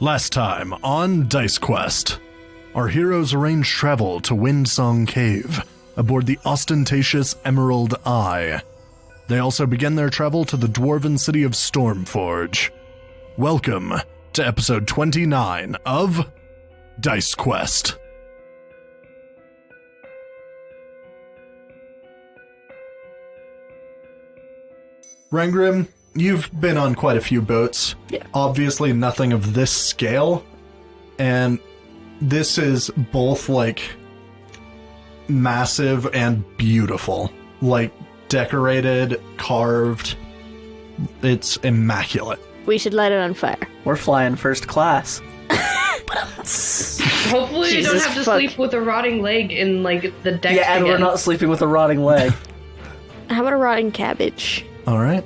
Last time on Dice Quest, our heroes arrange travel to Windsong Cave aboard the ostentatious Emerald Eye. They also begin their travel to the Dwarven city of Stormforge. Welcome to episode 29 of Dice Quest. Rangrim, you've been on quite a few boats. Yeah. Obviously nothing of this scale. And this is both, massive and beautiful. Decorated, carved. It's immaculate. We should light it on fire. We're flying first class. Hopefully we don't Jesus have to fuck. sleep with a rotting leg in, the deck Yeah, and again. we're not sleeping with a rotting leg. How about a rotting cabbage? Alright.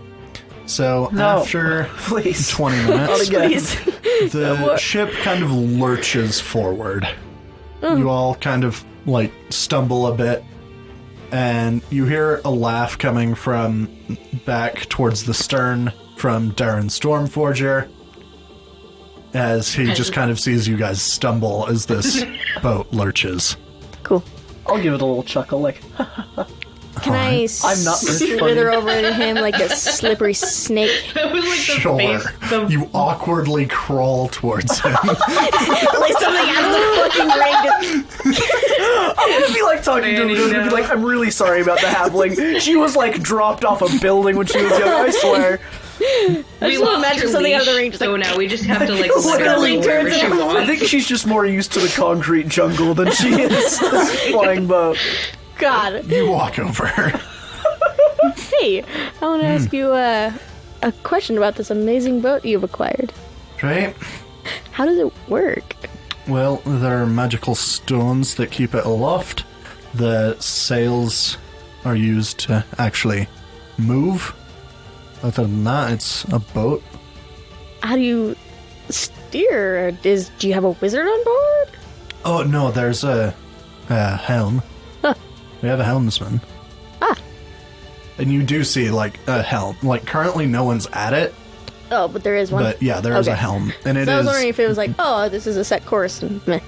So, No. after Please. 20 minutes, Again. Please. the ship kind of lurches forward. You all kind of, stumble a bit, and you hear a laugh coming from back towards the stern from Darran Stormforger, as he just kind of sees you guys stumble as this boat lurches. Cool. I'll give it a little chuckle, Can I I'm not very slither funny. over to him like a slippery snake? That was the Sure. face. You awkwardly crawl towards him. Like something out of the fucking ring. I'm gonna be talking to him and be I'm really sorry about the halfling. She was dropped off a building when she was young, I swear. I just want to imagine something out of the ring. Just so now we just have to let Literally her go wherever turns she into- I wants. think she's just more used to the concrete jungle than she is to this flying boat. God. You walk over. Hey, I want to ask you a question about this amazing boat you've acquired. Right? How does it work? Well, there are magical stones that keep it aloft. The sails are used to actually move. Other than that, it's a boat. How do you steer? Do you have a wizard on board? Oh, no, there's a helm. Huh. We have a helmsman. Ah. And you do see, a helm. Currently no one's at it, Oh, but there is one. but yeah, there is a Okay. helm. And it So I was is, wondering if it was oh, this is a set course. And meh.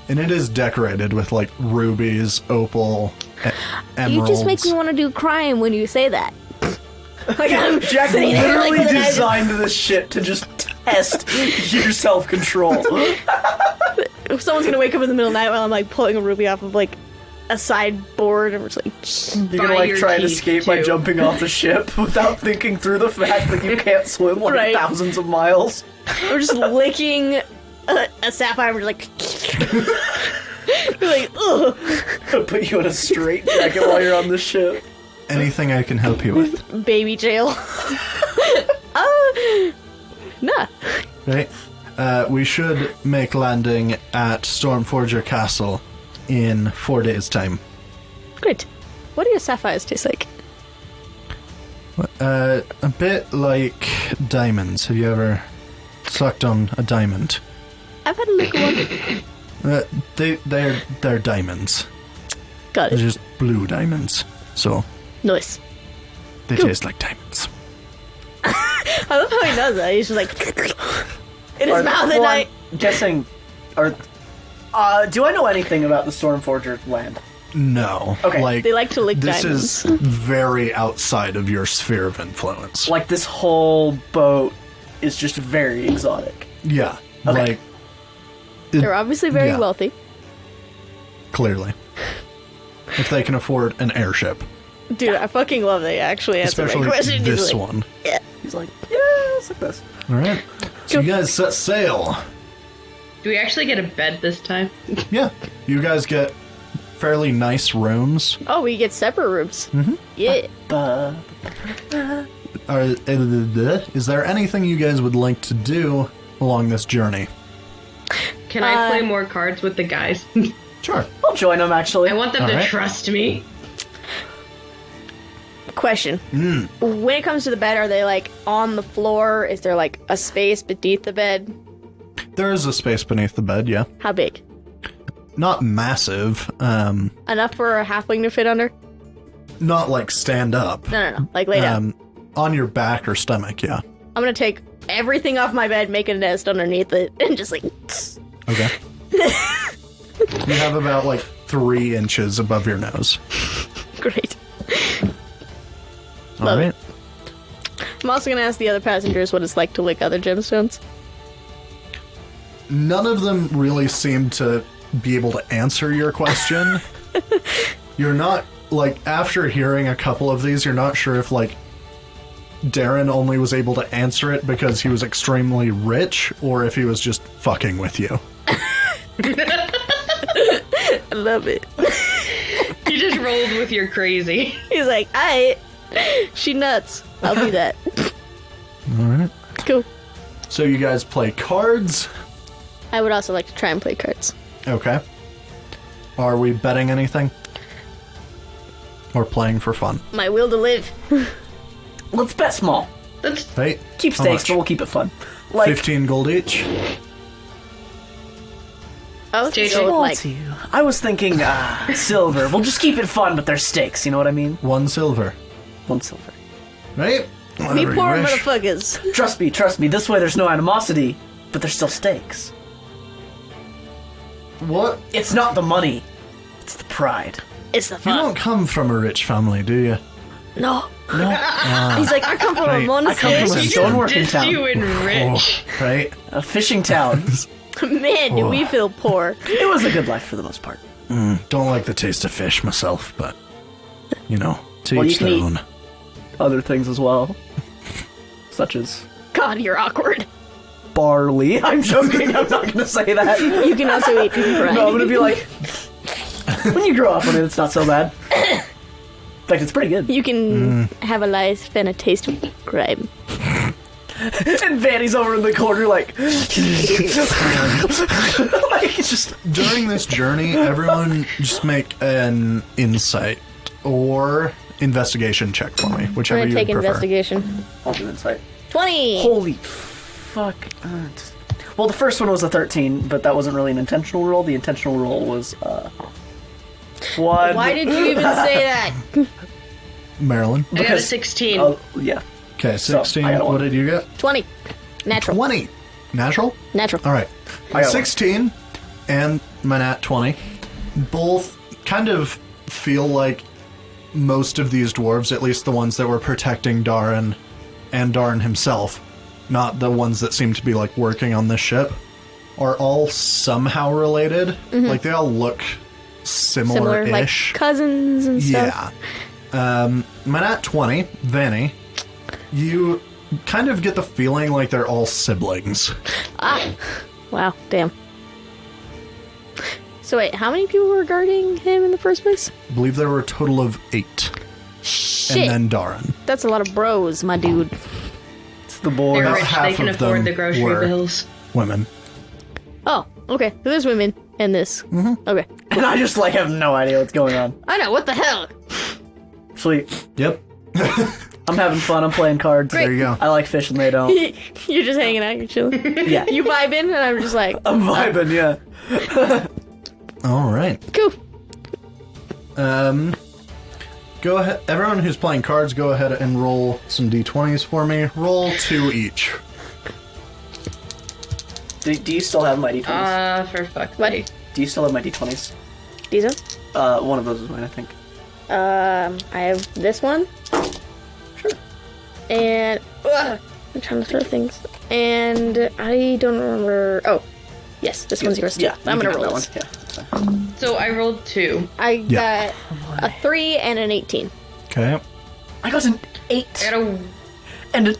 and it is decorated with, rubies, opal, emeralds. You just make me want to do crime when you say that. I'm Jack sitting there, literally with an eye- designed this shit to just test your self-control. If someone's gonna wake up in the middle of the night while I'm pulling a ruby off of a sideboard, and we're just You're By gonna your try and teeth, escape by too. jumping off the ship without thinking through the fact that you can't swim Right. thousands of miles. we're just licking a sapphire. And we're we're ugh, Put you in a straight jacket while you're on the ship. Anything I can help you with, baby jail. Nah. right? We should make landing at Stormforger Castle in 4 days' time. Great. What do your sapphires taste like? A bit like diamonds. Have you ever sucked on a diamond? I've had a look at one. They're diamonds. Got They're it. just blue diamonds. So Nice. they Cool. taste like diamonds. I love how he does that. He's just in his mouth at night. I'm guessing, do I know anything about the Stormforger land? No. Okay. They like to lick this diamonds. is very outside of your sphere of influence. This whole boat is just very exotic. Yeah. Okay. They're obviously very yeah. wealthy. Clearly. If they can afford an airship. Dude, I fucking love that you actually answered my Especially question. He's this like, one. Yeah. He's like, yeah, it's like this. Alright. So you guys set sail. Do we actually get a bed this time? Yeah. You guys get fairly nice rooms. Oh, we get separate rooms. Mm-hmm. Yeah. Is there anything you guys would like to do along this journey? Can I play more cards with the guys? Sure. I'll join them, actually. I want them All to right. trust me. Question. When it comes to the bed, are they on the floor? Is there a space beneath the bed? There is a space beneath the bed, yeah. How big? Not massive. Enough for a halfling to fit under? Not stand up. No. Lay down. On your back or stomach, yeah. I'm gonna take everything off my bed, make a nest underneath it, and just like. Okay. You have about like 3 inches above your nose. Great. All Love right. it. I'm also gonna ask the other passengers what it's like to lick other gemstones. None of them really seem to be able to answer your question. You're not, like, after hearing a couple of these, you're not sure if, like, Darran only was able to answer it because he was extremely rich, or if he was just fucking with you. I love it. You just rolled with your crazy. He's like, she nuts. I'll do that. All right. Cool. So you guys play cards. I would also like to try and play cards. Okay. Are we betting anything? Or playing for fun? My will to live. Let's bet small. That's Right? Keep How stakes, much? but we'll keep it fun. Like, 15 gold each? I was JJ. gonna go with, like, let's see. I was thinking silver. We'll just keep it fun, but there's stakes. You know what I mean? 1 silver. 1 silver. Right? we Whatever you poor wish. motherfuckers. Trust me. This way, there's no animosity, but there's still stakes. What? It's not the money; it's the pride. It's the You fun. don't come from a rich family, do you? No. No. He's like, I come from Right. a monastery. I come from a Makes stoneworking just town, you and Rich. Oh, right? a fishing town. Man, do we feel poor. It was a good life for the most part. Don't like the taste of fish myself, but, you know, to Well, each you can their eat- own. Other things as well, such as God, you're awkward. barley. I'm joking. I'm not gonna say that. You can also eat bread. No, I'm gonna be like, when you grow up on it, it's not so bad. In fact, it's pretty good. You can have a life and a taste of crime. And Vanny's over in the corner, like, like it's just. During this journey, everyone just make an insight or investigation check for me, I'm whichever gonna you take prefer. investigation. I'll do insight. 20! Holy fuck. Well, the first one was a 13, but that wasn't really an intentional roll. The intentional roll was, one. Why did you even say that? Marilyn. I got a Because- 16. Oh, yeah. Okay, So, 16. I got a What one. did you get? 20. Natural. 20. Natural? Natural. All right. I got 16 and my nat 20 both kind of feel like most of these dwarves, at least the ones that were protecting Darran and Darran himself, not the ones that seem to be like working on this ship, are all somehow related. Like they all look Similar, like similar-ish. cousins and stuff. Yeah. My nat 20, Vanny, you kind of get the feeling like they're all siblings. Ah. Wow, damn. So wait, how many people were guarding him in the first place? I believe there were a total of 8. Shit. And then Darran. That's a lot of bros, my dude. It's the boy. They're about rich. half They can of afford them the grocery were- bills. Women. Oh, okay. So there's women in this. Mm-hmm. Okay. And I just, like, have no idea what's going on. I know, what the hell? Sweet. Yep. I'm having fun. I'm playing cards. There you go. I like fish and they don't. You're just hanging out, you're chilling. Yeah. You vibing, and I'm just like, I'm vibing, yeah. All right. cool. Go ahead. Everyone who's playing cards, go ahead and roll some d20s for me. Roll 2 each. Do you still have my d20s? For fuck's What? sake. Do you still have my d20s? These ones? One of those is mine, I think. I have this one. Sure. And I'm trying to throw things. And I don't remember. Oh, yes, this one's yours. Too. Yeah, I'm you gonna can roll have this. that one. Yeah, that's fine. So I rolled 2. I Yeah. got a 3 and an 18. Okay. I got an 8 I got a and a 2.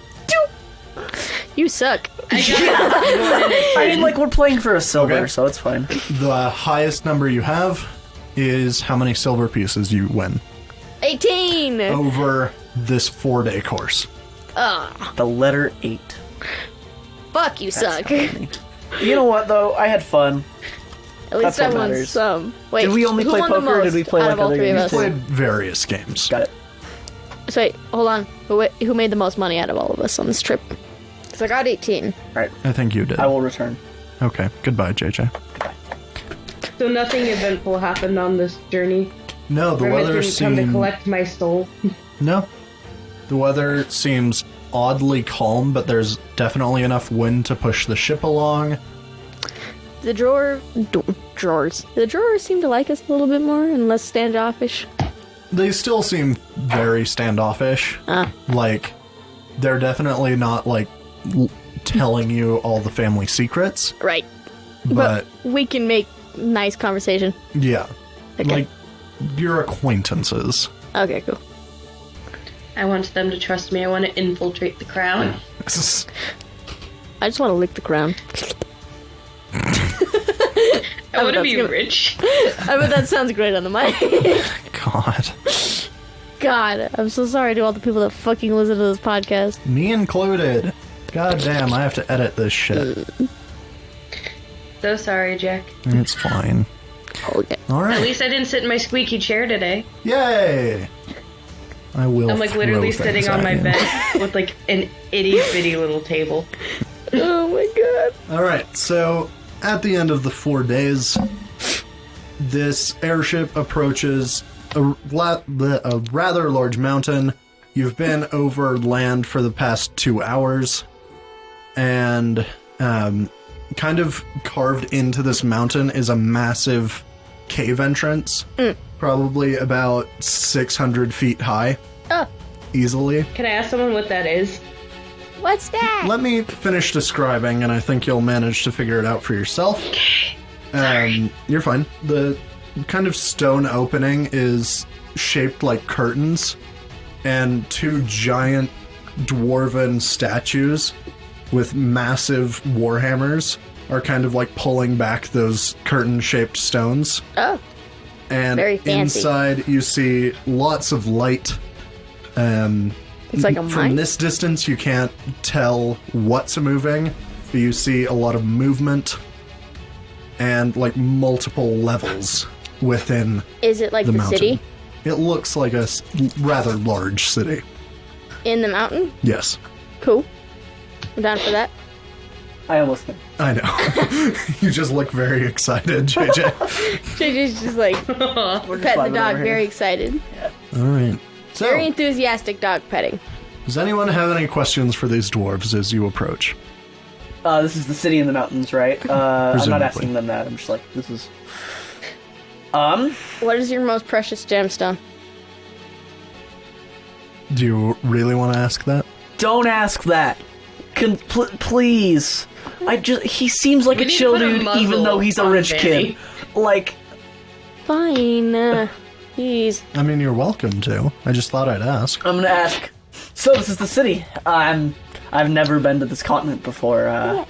You suck. I got a 1 and a 10. I mean, like, we're playing for a silver, Okay. so it's fine. The highest number you have is how many silver pieces you win 18. over this 4-day course. The letter 8. Fuck, you suck. You know what, though? I had fun. At least That's what I won matters. some. Wait, Did we only who play won the poker, or did most we play, out like, of all other three of games? us? Played various games. Got it. So wait, hold on. Who made the most money out of all of us on this trip? Because I got 18. Alright, I think you did. I will return. Okay. Goodbye, JJ. So nothing eventful happened on this journey. No, the Grimace weather didn't come to seemed... collect my soul. No. The weather seems oddly calm, but there's definitely enough wind to push the ship along. The drawers. The drawers seem to like us a little bit more and less standoffish. They still seem very standoffish. Like, they're definitely not, like, telling you all the family secrets. Right. But we can make nice conversation. yeah. Okay. Like, your acquaintances. Okay, cool. I want them to trust me. I want to infiltrate the crown. I just want to lick the crown. I want to be that's rich. I bet that sounds great on the mic. God. God, I'm so sorry to all the people that fucking listen to this podcast. Me included. God damn, I have to edit this shit. So sorry, Jack. It's fine. Okay. All right. At least I didn't sit in my squeaky chair today. Yay! I will. I'm like literally throw sitting things on at my you. bed with like an itty bitty little table. Oh my god. All right. So at the end of the 4 days, this airship approaches a rather large mountain. You've been over land for the past 2 hours, and kind of carved into this mountain is a massive cave entrance, probably about 600 feet high. Oh, Easily. Can I ask someone what that is? what's that? Let me finish describing, and I think you'll manage to figure it out for yourself. You're fine. The kind of stone opening is shaped like curtains, and 2 giant dwarven statues with massive warhammers are kind of like pulling back those curtain-shaped stones. Oh, And Very fancy. inside you see lots of light. it's like a From mine. this distance, you can't tell what's moving, but you see a lot of movement and like multiple levels within Is it like the the mountain. city It looks like a rather large city. in the mountain? Yes, Cool. I'm down for that. I am listening. I know. You just look very excited, JJ. JJ's just like We're just petting the vibing dog, over very here. excited. All right. So, Very enthusiastic dog petting. does anyone have any questions for these dwarves as you approach? This is the city in the mountains, right? I'm not Presumably. asking them that. I'm just like, this is. What is your most precious gemstone? Do you really want to ask that? Don't ask that. Please. He seems like We a need to chill put a dude, muzzle even though he's a on rich Vanny. kid. Like, Fine. Jeez. I mean, you're welcome to. I just thought I'd ask. I'm gonna ask. So this is the city. I've never been to this continent before.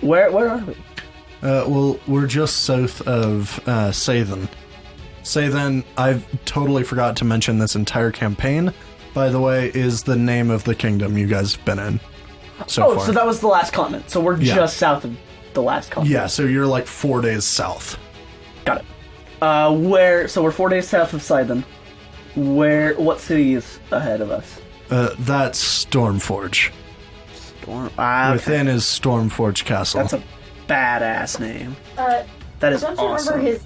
Where are we? Well, we're just south of Sathan. Sathan, I've totally forgot to mention this entire campaign, by the way, is the name of the kingdom you guys have been in so far. So that was the last continent. So we're Yeah. just south of the last continent. Yeah, so you're like 4 days south. Got it. So we're 4 days south of Sidon. What city is ahead of us? That's Stormforge. Okay. Within is Stormforge Castle. That's a badass name. That is awesome.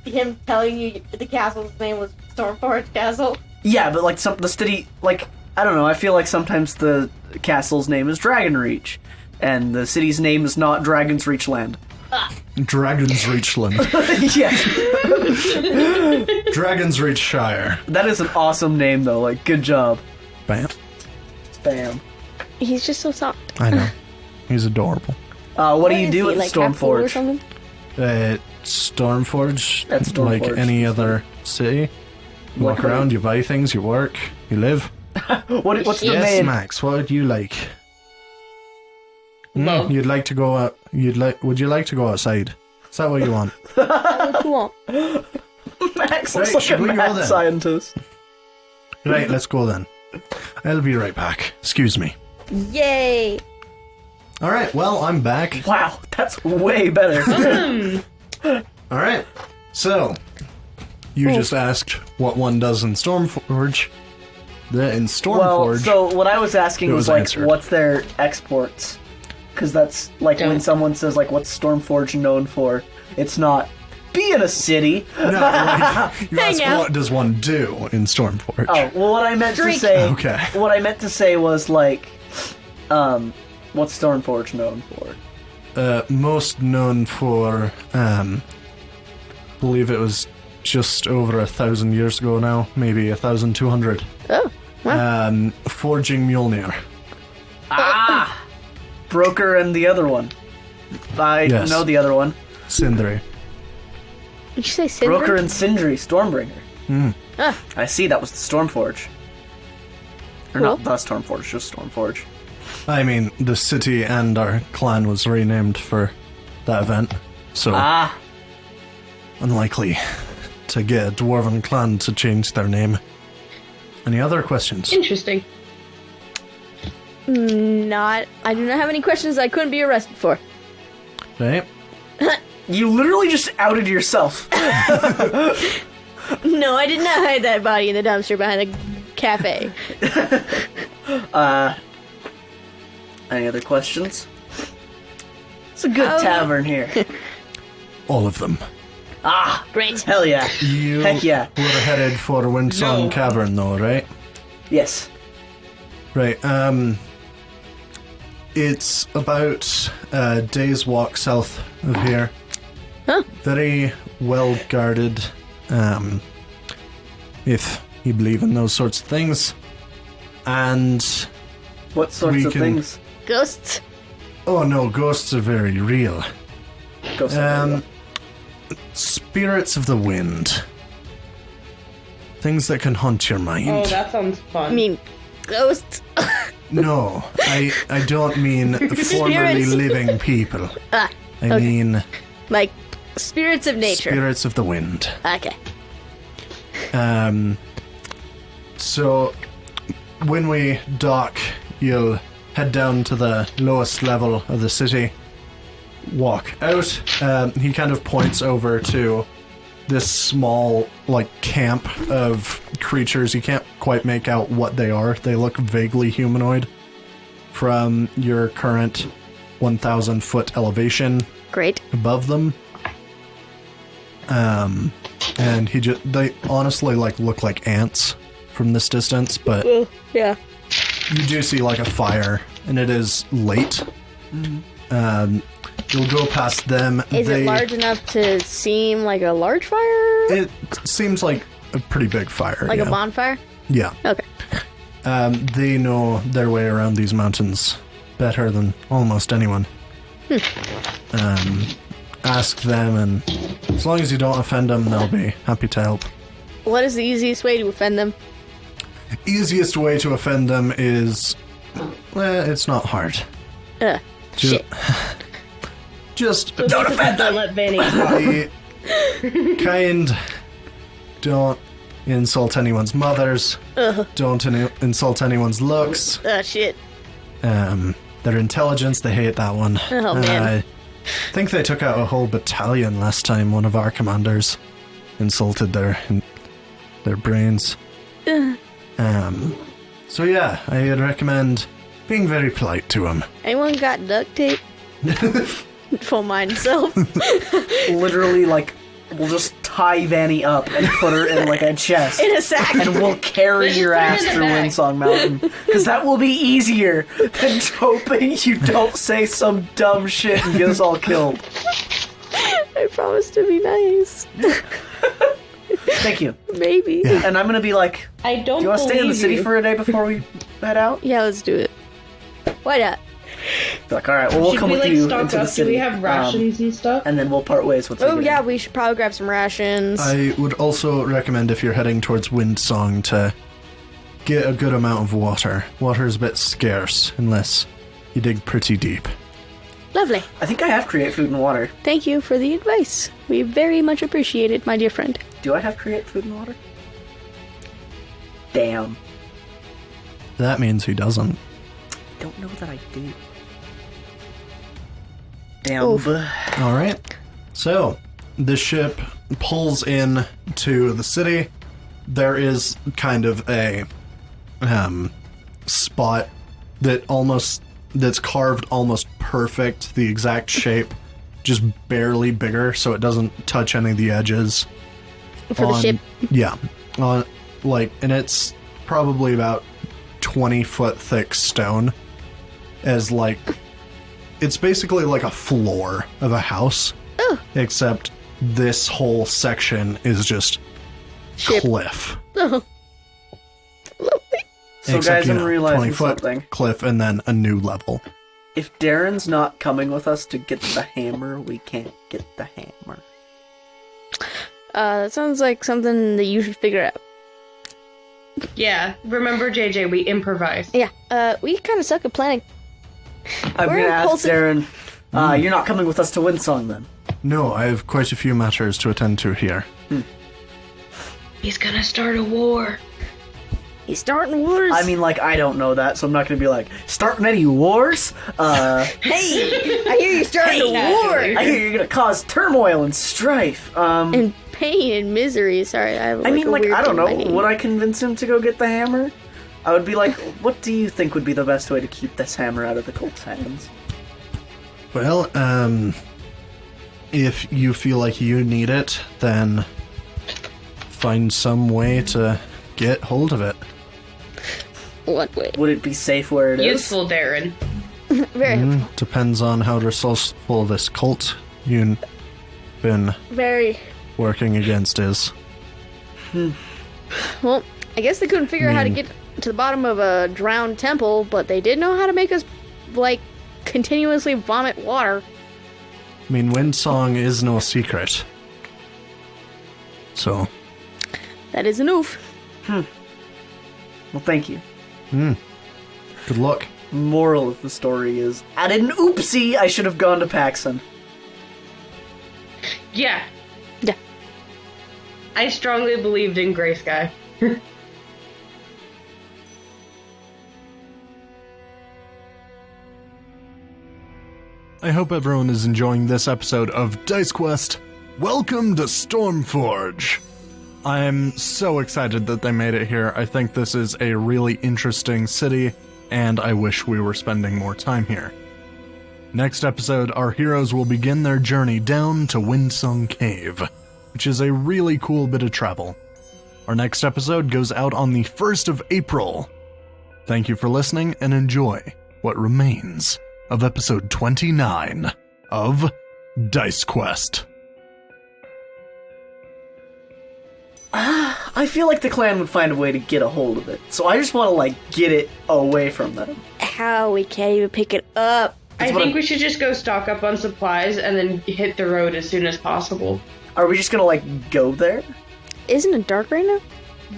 him telling you the castle's name was Stormforge Castle? Yeah, but like the city, like I don't know. I feel like sometimes the castle's name is Dragonreach, and the city's name is not Dragon's Reach Land. Dragon's Reachland. Yes, Dragon's Reach Shire. that is an awesome name though. Like, good job. Bam. Bam. He's just so soft. I know. He's adorable. What do you is do he, at like half fool or Stormforge? something? Stormforge, That's like Stormforge. any other city. You walk Like- around, you buy things, you work, you live. What's the Yes, name? Max, what would you like? Love. You'd like to go out, would you like to go outside? Is that what you want? What you want? Max Right, looks like should a we go mad then? scientist. Right, let's go then. I'll be right back. Excuse me. Yay! Alright, well, I'm back. Wow, that's way better. Alright, so, you just asked what one does in Stormforge. In Well, Stormforge, so what I was asking It was was like, answered. what's their exports? Because that's like when Don't. someone says like, what's Stormforge known for? It's not be in a city. No, like, you Hang asked out. what does one do in Stormforge? Oh, well, what I meant Drink. to say. Okay. What I meant to say was like, what's Stormforge known for? Most known for, believe it was just over 1,000 years ago now, maybe 1,200. Oh, wow. Forging Mjolnir. Ah! Broker and the other one. I Yes. know the other one. Sindri. Did you say Sindri? Broker and Sindri, Stormbringer. Ah, I see, that was the Stormforge. Or Cool. not the Stormforge, just Stormforge. I mean, the city and our clan was renamed for that event, so Ah! unlikely to get a Dwarven clan to change their name. Any other questions? Interesting. I do not have any questions I couldn't be arrested for. Right? You literally just outed yourself. No, I did not hide that body in the dumpster behind the cafe. Any other questions? It's a good Oh. tavern here. All of them. Ah! Great. Hell yeah. You Heck yeah. were headed for Windsong No. Cavern, though, right? Yes. Right. It's about a day's walk south of here. Huh. Very well guarded. If you believe in those sorts of things, and What sorts We of can- things? Ghosts? oh no, ghosts are very real. Go somewhere. Spirits of the wind. Things that can haunt your mind. Oh, that sounds fun. I mean, ghosts? No, I don't mean formerly Spirits. living people. Ah, I okay. mean like spirits of nature. spirits of the wind. Okay. So when we dock, you'll head down to the lowest level of the city, walk out. He kind of points over to this small, like, camp of creatures. You can't quite make out what they are. They look vaguely humanoid from your current 1,000 foot elevation Great. above them. And they honestly like look like ants from this distance, but Well, yeah. you do see like a fire, and it is late. You'll go past them. Is it large enough to seem like a large fire? It seems like a pretty big fire. Like yeah. a bonfire? Yeah. Okay. They know their way around these mountains better than almost anyone. Ask them, and as long as you don't offend them, they'll be happy to help. What is the easiest way to offend them? Easiest way to offend them is, it's not hard. Shit. Just Don't offend them. Don't let Vanny talk. be kind. Don't insult anyone's mothers. Don't insult anyone's looks. Shit. Their intelligence, they hate that one. Oh, man. I think they took out a whole battalion last time one of our commanders insulted their brains. So yeah, I'd recommend being very polite to them. Anyone got duct tape? For myself. Literally, like, we'll just tie Vanny up and put her in, like, a chest. In a sack. And we'll carry Just your put her ass in the through bag. Windsong Mountain. Because that will be easier than hoping you don't say some dumb shit and get us all killed. I promise to be nice. Thank you. Maybe. Yeah. And I'm gonna be like, I don't do you want to stay in the believe city you. for a day before we head out? Yeah, let's do it. Why not? Be like, alright, well, we'll Should come we with like you stock into the up? city. Do we have rations and stuff? And then we'll part ways with Oh, yeah, we should probably grab some rations. I would also recommend, if you're heading towards Windsong, to get a good amount of water. Water is a bit scarce unless you dig pretty deep. Lovely. I think I have create food and water. Thank you for the advice. We very much appreciate it, my dear friend. Do I have create food and water? Damn. That means he doesn't. Don't know that I do. Damn. Oof. All right. So the ship pulls in to the city. There is kind of a spot that's carved almost perfect, the exact shape just barely bigger, so it doesn't touch any of the edges. For the ship. Yeah. And it's probably about 20-foot thick stone. It's basically like a floor of a house. Oh. Except this whole section is just Ship. cliff. Oh. Lovely. So Except, guys, I'm realizing 20-foot something. cliff and then a new level. If Darren's not coming with us to get the hammer, we can't get the hammer. That sounds like something that you should figure out. Yeah, remember, JJ, we improvise. Yeah, we kind of suck at planning. I'm We're gonna ask impulsive. Darren, you're not coming with us to Windsong then? No, I have quite a few matters to attend to here. He's gonna start a war. He's starting wars. I mean, I don't know that, so I'm not gonna be starting any wars? hey, I hear you starting a war. I hear you're gonna cause turmoil and strife. And pain and misery. Sorry, I have I mean, a weird I don't thing in my know. name. Would I convince him to go get the hammer? I would be like, what do you think would be the best way to keep this hammer out of the cult's hands? Well, if you feel like you need it, then find some way to get hold of it. What way? Would it be safe where it is? Useful, Darren. Very helpful. Depends on how resourceful this cult you've been Very. working against is. Well, I guess they couldn't figure out how to get to the bottom of a drowned temple, but they did know how to make us, continuously vomit water. I mean, Windsong is no secret. So, That is an oof. Well, thank you. good luck. Moral of the story is, I did an oopsie, I should have gone to Paxson. Yeah. Yeah. I strongly believed in Gray Sky. I hope everyone is enjoying this episode of Dice Quest. Welcome to Stormforge. I'm so excited that they made it here. I think this is a really interesting city, and I wish we were spending more time here. Next episode, our heroes will begin their journey down to Windsong Cave, which is a really cool bit of travel. Our next episode goes out on the 1st of April. Thank you for listening, and enjoy what remains of episode 29 of Dice Quest. I feel like the clan would find a way to get a hold of it, so I just want to, get it away from them. How? We can't even pick it up. I think we should just go stock up on supplies and then hit the road as soon as possible. Are we just gonna, go there? Isn't it dark right now?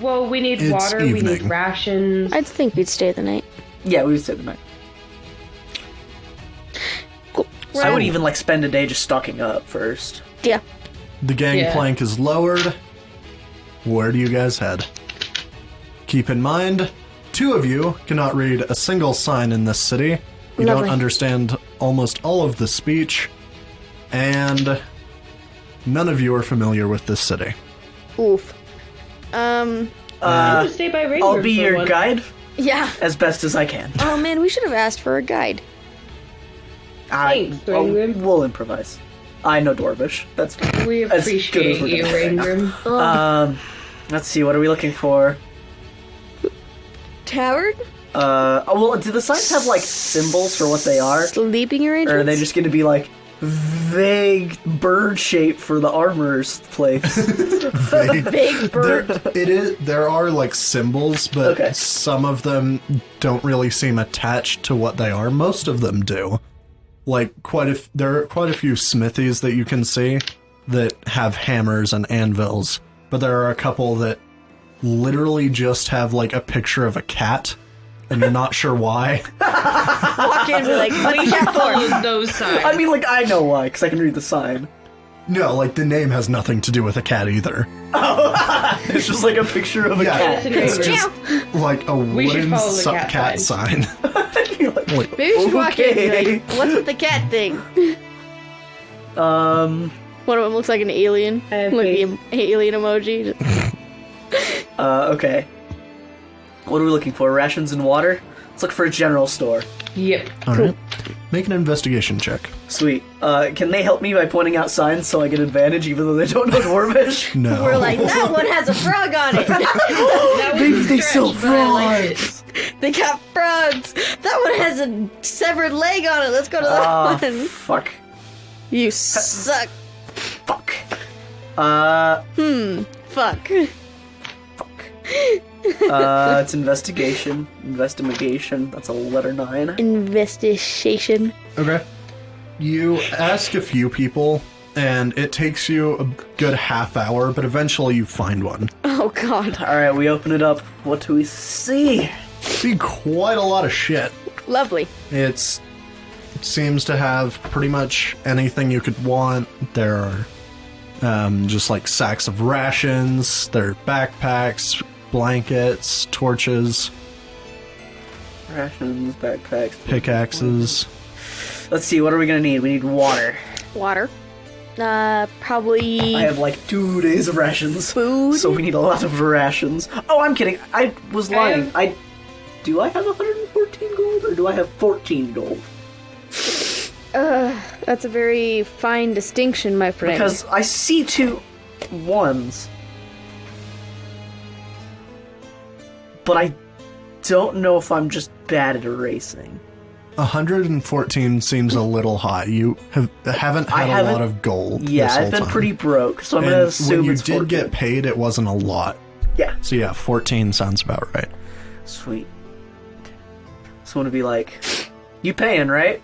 Well, we need It's water, we need evening. rations. I'd think we'd stay the night. Yeah, we would stay the night. Cool. I would even, spend a day just stocking up first. Yeah. The gangplank is lowered. Where do you guys head? Keep in mind, 2 of you cannot read a single sign in this city. You Lovely. don't understand almost all of the speech, and none of you are familiar with this city. Oof. I'm gonna stay by Rangrim I'll be for your one. guide Yeah. as best as I can. Oh man, we should have asked for a guide. Thanks, Rangrim. We'll improvise. I know Dwarvish. That's We as good as appreciate we're you, gonna get. Rangrim. Let's see, what are we looking for? Tavern? Do the signs have, symbols for what they are? Sleeping arrangements? Or are they just gonna be, vague bird shape for the armorer's place? big bird? There are symbols, but Okay. some of them don't really seem attached to what they are. Most of them do. There are quite a few smithies that you can see that have hammers and anvils, but there are a couple that literally just have a picture of a cat, and you're not sure why. Walk in and be like, what are you here for? Follow those signs. I mean, I know why, because I can read the sign. No, the name has nothing to do with a cat either. It's just a picture of a cat. It's Rangrim. just a We should wooden follow the cat cat sign. You're like, Maybe we should walk in and be Okay. like, what's with the cat thing? One of them looks like an alien. I have Like faith. the alien emoji. Okay. What are we looking for? Rations and water? Let's look for a general store. Yep. All right. Make an investigation check. Sweet. Can they help me by pointing out signs so I get advantage even though they don't know Dwarvish? No. We're like, that one has a frog on it. That was Maybe a they stretch, sell but I liked frogs. They got frogs. That one has a severed leg on it. Let's go to that one. Fuck. You suck. Fuck. Fuck. Fuck. It's investigation. Investigation. That's a letter 9. Investigation. Okay. You ask a few people, and it takes you a good half hour, but eventually you find one. Oh, God. Alright, we open it up. What do we see? See quite a lot of shit. Lovely. It seems to have pretty much anything you could want. There are just like sacks of rations, there are backpacks, blankets, torches, Rations, backpacks. pickaxes. Let's see, what are we gonna need? We need water. Water. Probably I have like 2 days of rations. food. So we need a lot of rations. Oh, I'm kidding. I was lying. Do I have 114 gold or do I have 14 gold? That's a very fine distinction, my friend. Because I see 2 ones. But I don't know if I'm just bad at erasing. 114 seems a little high. You haven't had a lot of gold. Yeah, this whole I've been time. pretty broke, so I'm And gonna assume when you it's did 14. get paid, it wasn't a lot. Yeah. So yeah, 14 sounds about right. Sweet. So I'm gonna be like, you paying, right?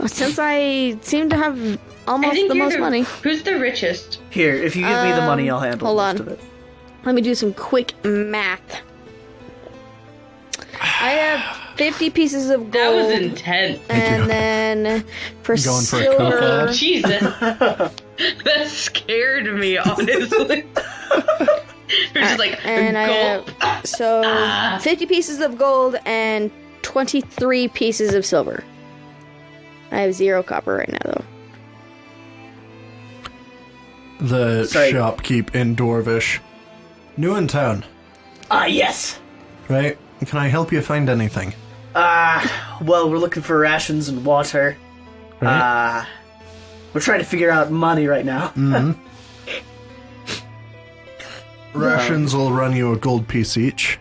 Since I seem to have I almost think the you're most money, Who's the richest? Here, if you give me the money, I'll handle hold most on. of it. let me do some quick math. I have 50 pieces of gold. That was intense. And then for Going for a silver, coke ad? Jesus. That scared me, honestly. You're just like, and I gulp. have, so 50 pieces of gold and 23 pieces of silver. I have 0 copper right now, though. The Sorry. shopkeep in Dwarvish. New in town, Yes! right? Can I help you find anything? Well, we're looking for rations and water. Right? We're trying to figure out money right now. Rations will run you a gold piece each.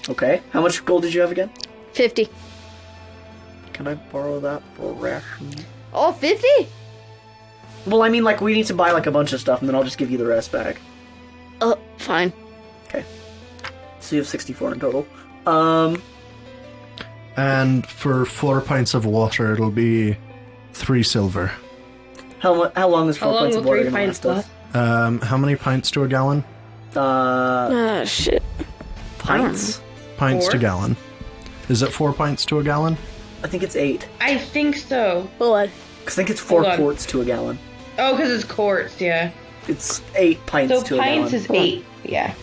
Okay. How much gold did you have again? 50. Can I borrow that for rations? Oh, 50? Well, I mean, like, we need to buy, like, a bunch of stuff, and then I'll just give you the rest back. Oh, fine. Okay. So you have 64 in total. And for 4 pints of water, it'll be 3 silver. How long is 4 How long pints will of water 3 gonna pints last us? How many pints to a gallon? Shit. Pints? Pints 4? to gallon. Is it 4 pints to a gallon? I think it's 8. I think so. Hold on. I think it's 4 Hold on. quarts to a gallon. Oh, because it's quarts, yeah. It's 8 pints So to a pints gallon. is 8, yeah.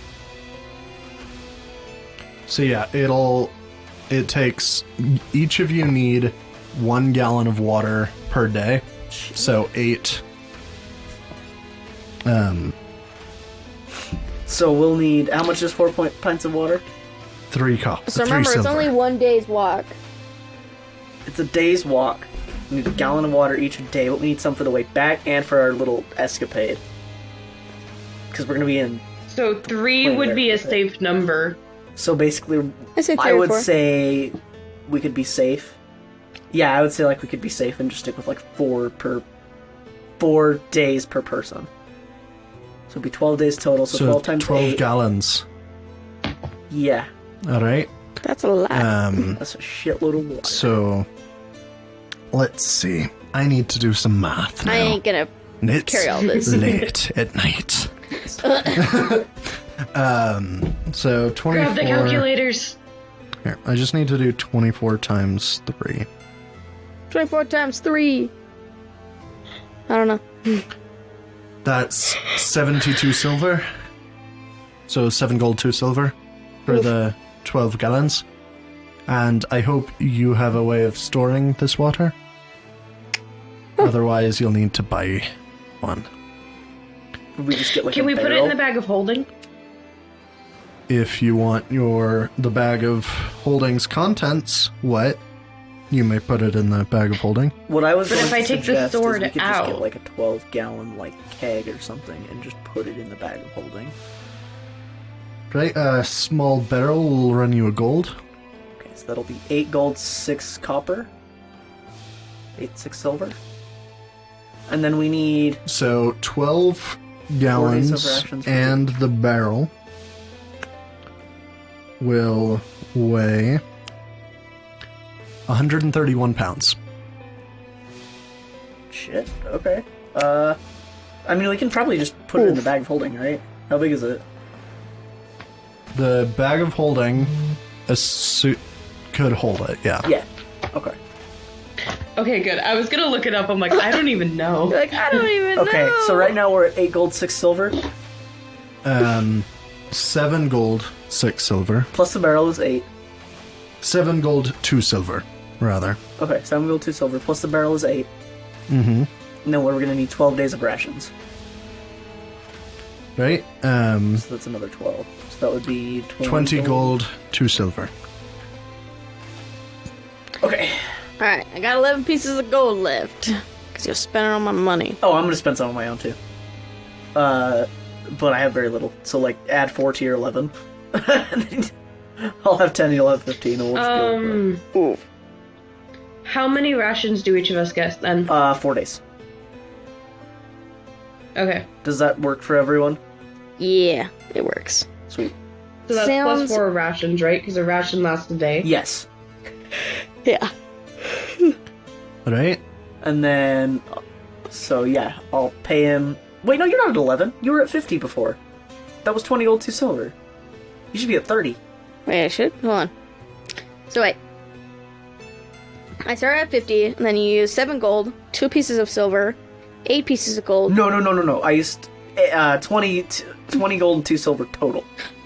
So yeah, it takes, each of you need 1 gallon of water per day. So 8. So we'll need, how much is 4 pints of water? 3 cups. So remember, it's only 1 day's walk. It's a day's walk. We need a gallon of water each day, but we need some for the way back and for our little escapade. Because we're going to be in... So 3 Wait, would wait, be a wait. safe number. So basically, I say 3 I or would 4. say we could be safe. Yeah, I would say like we could be safe and just stick with like 4 days per person. So it'd be 12 days total, so 12 times 12 8. gallons. Yeah, Alright. That's a lot. that's a shitload of water. So, let's see. I need to do some math now. I ain't gonna It's carry all this. late at night. So 24. Grab the calculators. Here, I just need to do 24 times 3. 24 times 3. I don't know. That's 72 silver. So 7 gold, 2 silver for the 12 gallons. And I hope you have a way of storing this water. Otherwise, you'll need to buy one. Would we just get like Can a we put it barrel? in the bag of holding? If you want the bag of holdings contents wet, You may put it in the bag of holding. What I was But going if I to take the suggest is sword we could just out- get like a 12-gallon like keg or something and just put it in the bag of holding. Right, a small barrel will run you a gold. Okay, so that'll be 8 gold, 6 copper. 6 silver. And then we need... So 12 of gallons rations for and the barrel will weigh 131 pounds. Shit, okay. I mean, we can probably just put it in the bag of holding, right? How big is it? The bag of holding a suit could hold it, yeah. Yeah. Okay. Okay, good. I was gonna look it up. I'm like, I don't even know. Like, I don't even Okay, know. so right now we're at 8 gold, 6 silver. 7 gold, 6 silver. Plus the barrel is 8. 7 gold, 2 silver, rather. Okay, 7 gold, 2 silver. Plus the barrel is 8. Mm-hmm. And then we're going to need 12 days of rations. Right? So that's another 12. So that would be 20 gold, 2 silver. Okay. Alright, I got 11 pieces of gold left. Because you're spending all my money. Oh, I'm going to spend some on my own too. But I have very little. So, like, add 4 to your 11. I'll have 10, you'll have 15, and we'll just go. Ooh. How many rations do each of us get then? 4 days. Okay. Does that work for everyone? Yeah, it works. Sweet. So that's Sounds- plus 4 rations, right? Because a ration lasts a day. Yes. Yeah. Right? And then, so yeah, I'll pay him. Wait, no, you're not at 11. You were at 50 before. That was 20 gold, 2 silver. You should be at 30. Wait, I should? Hold on. So wait. I started at 50, and then you use 7 gold, 2 pieces of silver, 8 pieces of gold. No. I used 20 gold and 2 silver total.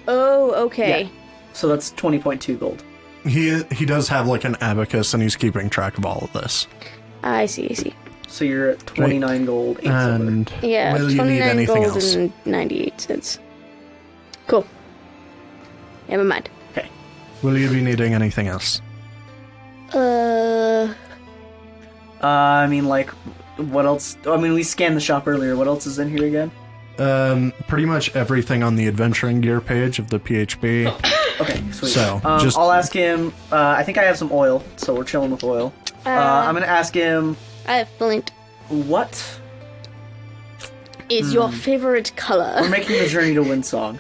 Oh, okay. Yeah. So that's 20.2 gold. He does have like an abacus and he's keeping track of all of this. I see. So you're at 29 gold, 8 silver. And Yeah, will you 29 need anything gold else? and 98 cents. Cool. Never mind. Okay. Will you be needing anything else? I mean, like, what else? I mean, we scanned the shop earlier. What else is in here again? Pretty much everything on the adventuring gear page of the PHB. Okay, sweet. So, just I'll ask him. I think I have some oil, so we're chilling with oil. I'm gonna ask him I have flint. what Is your favorite color? we're making the journey to Windsong.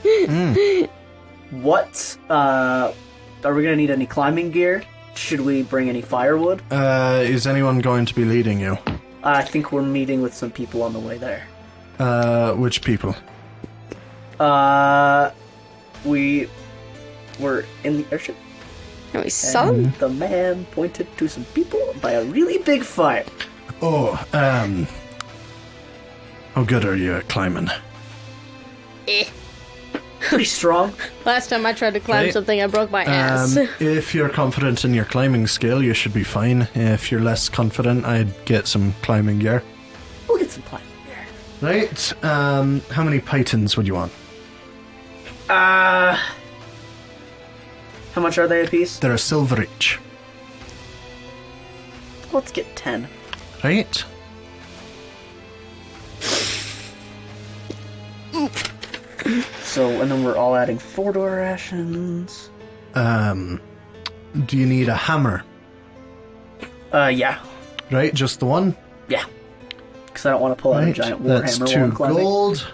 What are we gonna need? Any climbing gear? Should we bring any firewood? is anyone going to be leading you? I think we're meeting with some people on the way there. Which people? We were in the airship. Are we solid? And the man pointed to some people by a really big fire. Oh, how good are you at climbing? Pretty strong. Last time I tried to climb Right. something, I broke my ass. If you're confident in your climbing skill, you should be fine. If you're less confident, I'd get some climbing gear. We'll get some climbing gear. Right, how many pythons would you want? How much are they a piece? They're a silver each. Let's get 10. Right? So, and then we're all adding 4 to our rations. Do you need a hammer? Yeah. Right, just the one? Yeah. Because I don't want to pull out a Right, giant that's warhammer while 2 I'm climbing. gold.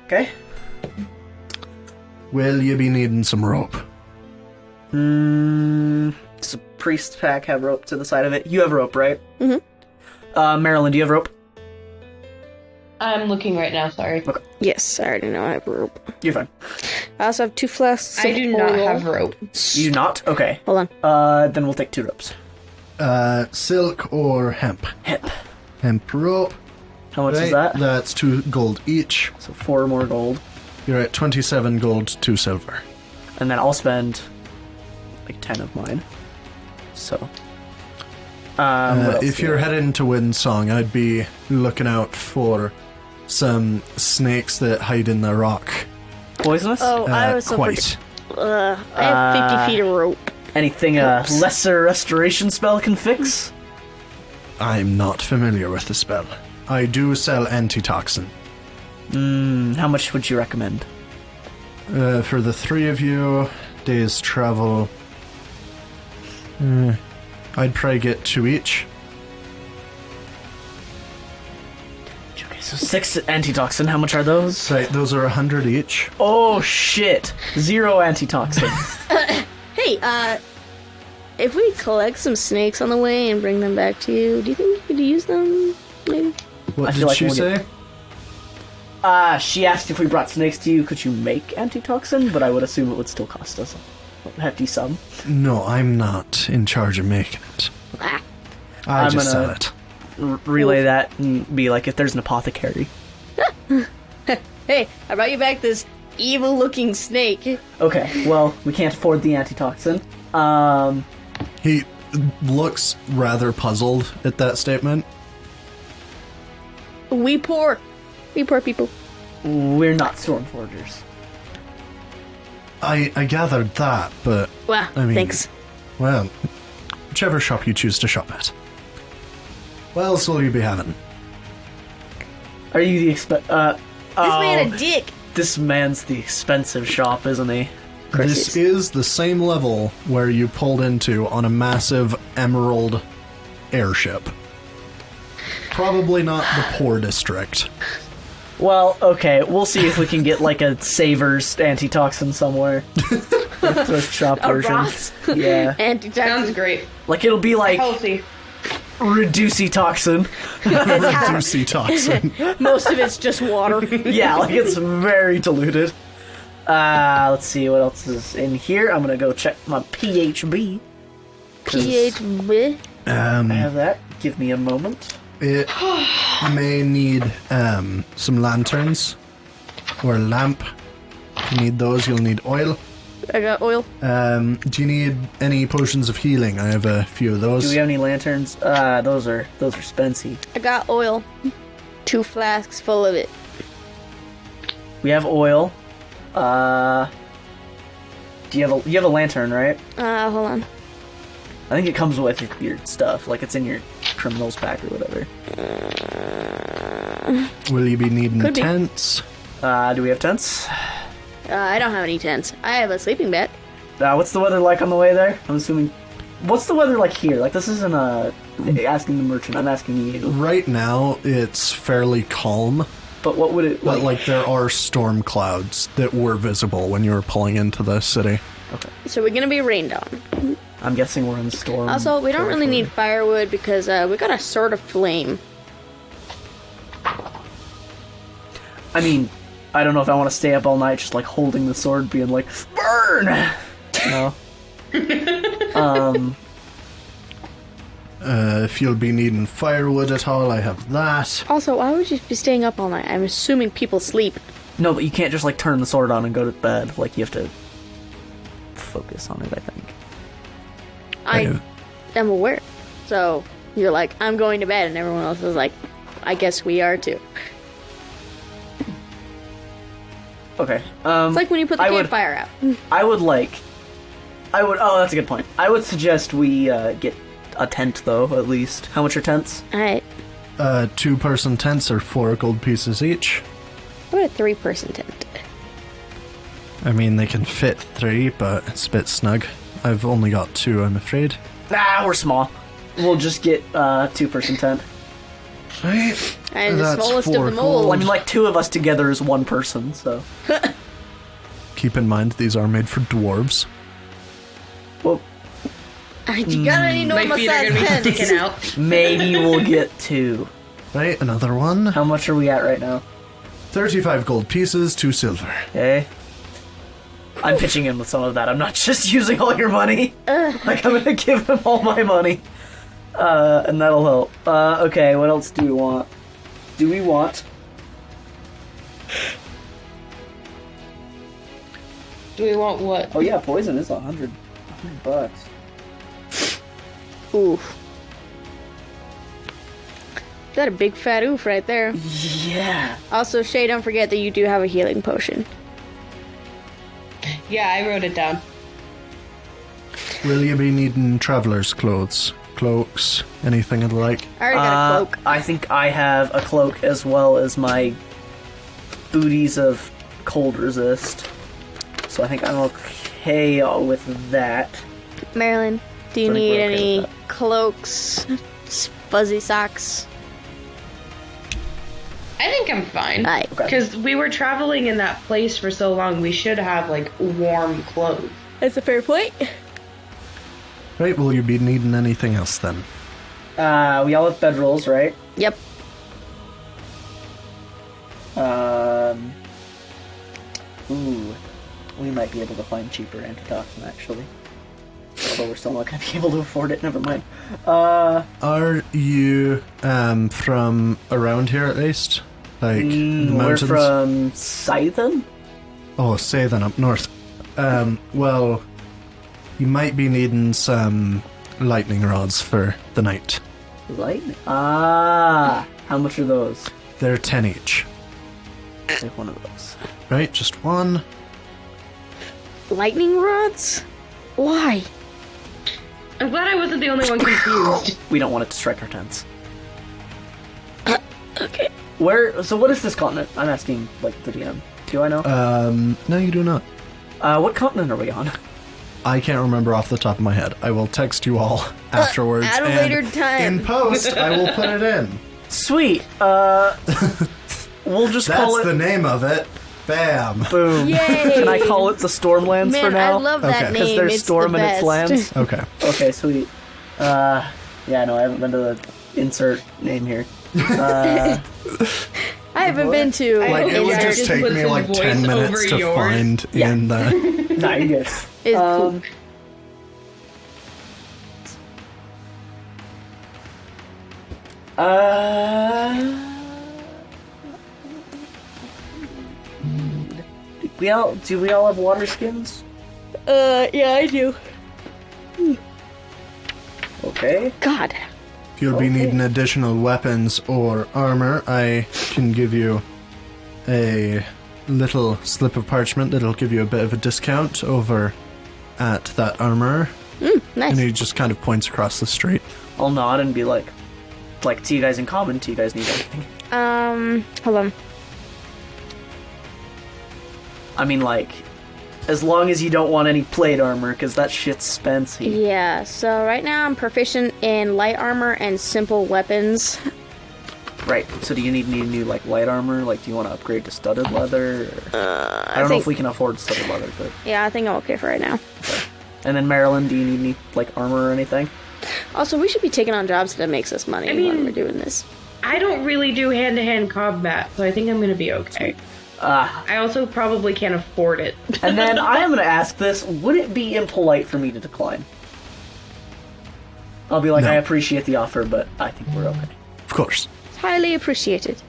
Okay. Will you be needing some rope? Does a priest pack have rope to the side of it? You have rope, right? Mm-hmm. Marilyn, do you have rope? I'm looking right now, sorry. Okay. Yes, I already know I have rope. You're fine. I also have 2 flasks. I of do not oil. have rope. You do not? Okay. Hold on. Then we'll take 2 ropes. Silk or hemp? Hemp. Hemp rope. How much is Right, that? that's 2 gold each. So 4 more gold. You're at 27 gold, 2 silver. And then I'll spend like 10 of mine. So. What else If do you're we- heading to Windsong, I'd be looking out for some snakes that hide in the rock. Poisonous? Oh, I was so Quite. I have 50 feet of rope. Anything a lesser restoration spell can fix? I'm not familiar with the spell. I do sell antitoxin. How much would you recommend? For the 3 of you, day's travel. I'd probably get 2 each. Okay, so 6 antitoxin. How much are those? Right, those are 100 each. Oh shit! 0 antitoxin. Hey, if we collect some snakes on the way and bring them back to you, do you think we could use them? Maybe. What I feel did like she we'll say? She asked if we brought snakes to you, could you make antitoxin? But I would assume it would still cost us a hefty sum. No, I'm not in charge of making it. Ah, I I'm just gonna- sell it. Relay that and be like, if there's an apothecary. hey, I brought you back this evil-looking snake. Okay, well, we can't afford the antitoxin. He looks rather puzzled at that statement. We poor people. We're not Stormforgers. I gathered that, but Wow, I mean, thanks. well, whichever shop you choose to shop at. What else will you be having? Are you the This man a dick. This man's the expensive shop, isn't he? This is the same level where you pulled into on a massive emerald airship. Probably not the poor district. Well, okay, we'll see if we can get like a Savers antitoxin somewhere. A thrift shop A version. Ross. Yeah. Antitoxin. Sounds great. Like it'll be like Healthy. reducey toxin. Juicy toxin. Most of it's just water. Yeah, like it's very diluted. Let's see what else is in here. I'm gonna go check my PHB. 'cause PHB. I have that. Give me a moment. It may need some lanterns or a lamp. If you need those, you'll need oil. I got oil. Do you need any potions of healing? I have a few of those. Do we have any lanterns? Those are spency. I got oil. 2 flasks full of it. We have oil. You have a lantern, right? Hold on. I think it comes with your stuff, like it's in your criminal's pack or whatever. Will you be needing Could be. tents? Do we have tents? I don't have any tents. I have a sleeping bag. What's the weather like on the way there? I'm assuming. What's the weather like here? Like this isn't asking the merchant. I'm asking you. Right now, it's fairly calm, But what would it but like there are storm clouds that were visible when you were pulling into the city. So we're gonna be rained on. I'm guessing we're in storm. Also, we don't really territory. need firewood because we got a sword of flame. I mean, I don't know if I want to stay up all night just like holding the sword, being like, burn. No. If you'll be needing firewood at all, I have that. Also, why would you be staying up all night? I'm assuming people sleep. No, but you can't just like turn the sword on and go to bed. Like you have to focus on it, I think. I am aware. So you're like, I'm going to bed, and everyone else is like, I guess we are too. Okay. It's like when you put the I would- campfire out. Oh, that's a good point. I would suggest we get a tent though, at least. How much are tents? Alright. 2-person tents are 4 gold pieces each. What a 3-person tent. I mean, they can fit 3, but it's a bit snug. I've only got 2, I'm afraid. Nah, we're small. We'll just get 2-person tent. Right? I'm the That's smallest of 4 them gold. all. Well, I mean, like 2 of us together is 1 person, so. Keep in mind, these are made for dwarves. Well, You got any My normal feet are size gonna be tents? sticking out. maybe we'll get 2. Right, another one. How much are we at right now? 35 gold pieces, 2 silver. Okay. I'm pitching in with some of that. I'm not just using all your money. Like, I'm gonna give him all my money. And that'll help. Okay, what else do we want? Do we want... Do we want what? Oh yeah, poison is $100 bucks. Oof. Got a big fat oof right there. Yeah. Also, Shay, don't forget that you do have a healing potion. Yeah, I wrote it down. Will you be needing traveler's clothes? Cloaks? Anything of the like? I already got a cloak. I think I have a cloak as well as my booties of cold resist. So I think I'm okay with that. Marilyn, do you So I think need we're okay any with cloaks, fuzzy socks? I think I'm fine. Alright. Because we were traveling in that place for so long, we should have, like, warm clothes. That's a fair point. Right, will you be needing anything else then? We all have bedrolls, right? Yep. Ooh. We might be able to find cheaper antitoxin, actually. Although we're still not going to be able to afford it, never mind. Are you from around here at least? Like the We're mountains? from Scythen? Oh, Sathan up north. Well, you might be needing some lightning rods for the night. Lightning? Ah! How much are those? They're 10 each. Take one of those. Right, just one. Lightning rods? Why? I'm glad I wasn't the only one confused. We don't want it to strike our tents. Okay. So what is this continent? I'm asking, like, the DM. Do I know? No, you do not. What continent are we on? I can't remember off the top of my head. I will text you all afterwards. at a and later time. In post, I will put it in. Sweet. We'll just call That's it... the name of it. Bam. Boom. Yay! Can I call it the Stormlands Man, for now? I love that Okay. name. Because there's It's storm the in its best. lands. Okay. Okay, sweet. Yeah, no, I haven't been to the insert name here. I haven't been to. Like, it would Yeah, just just take me listen like voice 10 minutes over to yours. find Yeah. in the... Nah, you good. It's cool. Do we all have water skins? Yeah, I do. Okay. God. If you'll be needing additional weapons or armor, I can give you a little slip of parchment that'll give you a bit of a discount over at that armor. Nice. And he just kind of points across the street. I'll nod and be like, to you guys in common, do you guys need anything? Hold on. I mean, like, as long as you don't want any plate armor, because that shit's spency. Yeah, so right now I'm proficient in light armor and simple weapons. Right, so do you need new, like, light armor? Like, do you want to upgrade to studded leather? I don't know think- if we can afford studded leather, but... Yeah, I think I'm okay for right now. And then, Marilyn, do you need any, like, armor or anything? Also, we should be taking on jobs that makes us money I mean- when we're doing this. I don't really do hand-to-hand combat, so I think I'm gonna be okay. I also probably can't afford it. And then I am going to ask this, would it be impolite for me to decline? I'll be like, No. I appreciate the offer, but I think we're okay. Of course. It's highly appreciated.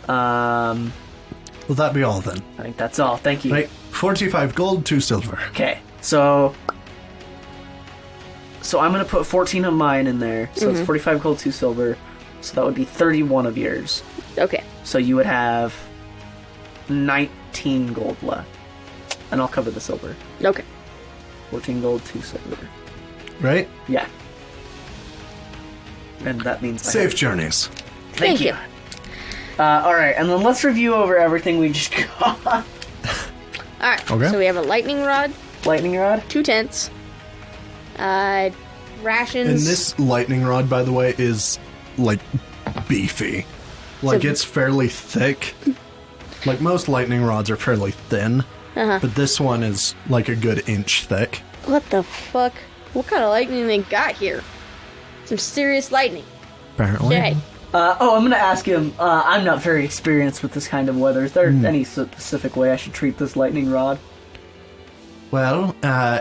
Will that be all then? I think that's all. Thank you. Right, 45 gold, 2 silver. Okay, so I'm going to put 14 of mine in there. So it's 45 gold, 2 silver. So that would be 31 of yours. Okay. So you would have 19 gold left. And I'll cover the silver. Okay. 14 gold, 2 silver. Right? Yeah. And that means I Safe have- journeys. Thank you. Alright, and then let's review over everything we just got. Alright, Okay. so we have a lightning rod, Lightning rod? 2 tents, rations. And this lightning rod, by the way, is, like, beefy. Like, So- it's fairly thick. Like, most lightning rods are fairly thin. But this one is, like, a good inch thick. What the fuck? What kind of lightning they got here? Some serious lightning. Apparently. Okay. I'm gonna ask him, I'm not very experienced with this kind of weather. Is there any specific way I should treat this lightning rod? Well,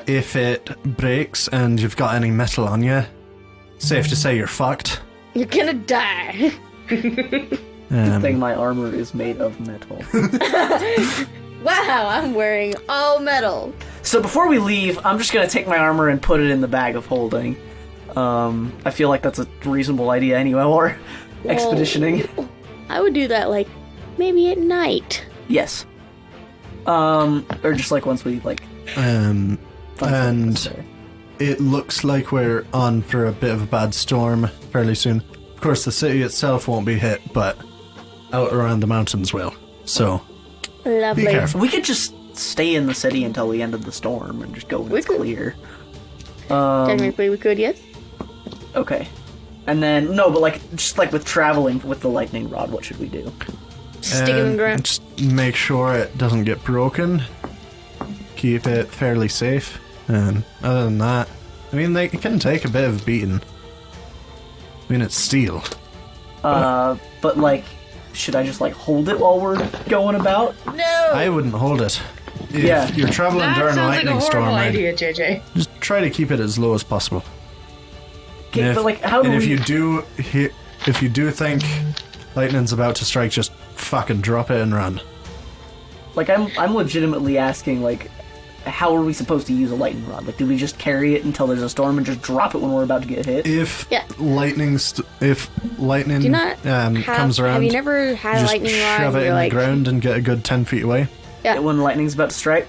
if it breaks and you've got any metal on you, safe to say you're fucked. You're gonna die. I think my armor is made of metal. Wow, I'm wearing all metal. So before we leave, I'm just gonna take my armor and put it in the bag of holding. I feel like that's a reasonable idea anyway, or expeditioning. Whoa. I would do that, like, maybe at night. Yes. Or just like once we, like, find something And necessary. it looks like we're on for a bit of a bad storm fairly soon. Of course, the city itself won't be hit, but out around the mountains will. So, Lovely. be careful. We could just stay in the city until we ended the storm and just go when it's clear. Technically, we could, yes. Okay. And then, no, but just with traveling with the lightning rod, what should we do? Stick it in the ground. Just make sure it doesn't get broken. Keep it fairly safe. And other than that, I mean, it can take a bit of beating. I mean, it's steel. But should I just hold it while we're going about? No! I wouldn't hold it. If you're traveling That during a sounds like a lightning storm, horrible idea, JJ. just try to keep it as low as possible. Okay, And but how do and we... if you do think lightning's about to strike, just fucking drop it and run. I'm legitimately asking, how are we supposed to use a lightning rod? Do we just carry it until there's a storm and just drop it when we're about to get hit? If Yeah. lightning Do you not comes around, have you never had a just lightning rod? shove and it you're in the ground and get a good 10 feet away. Yeah. When lightning's about to strike?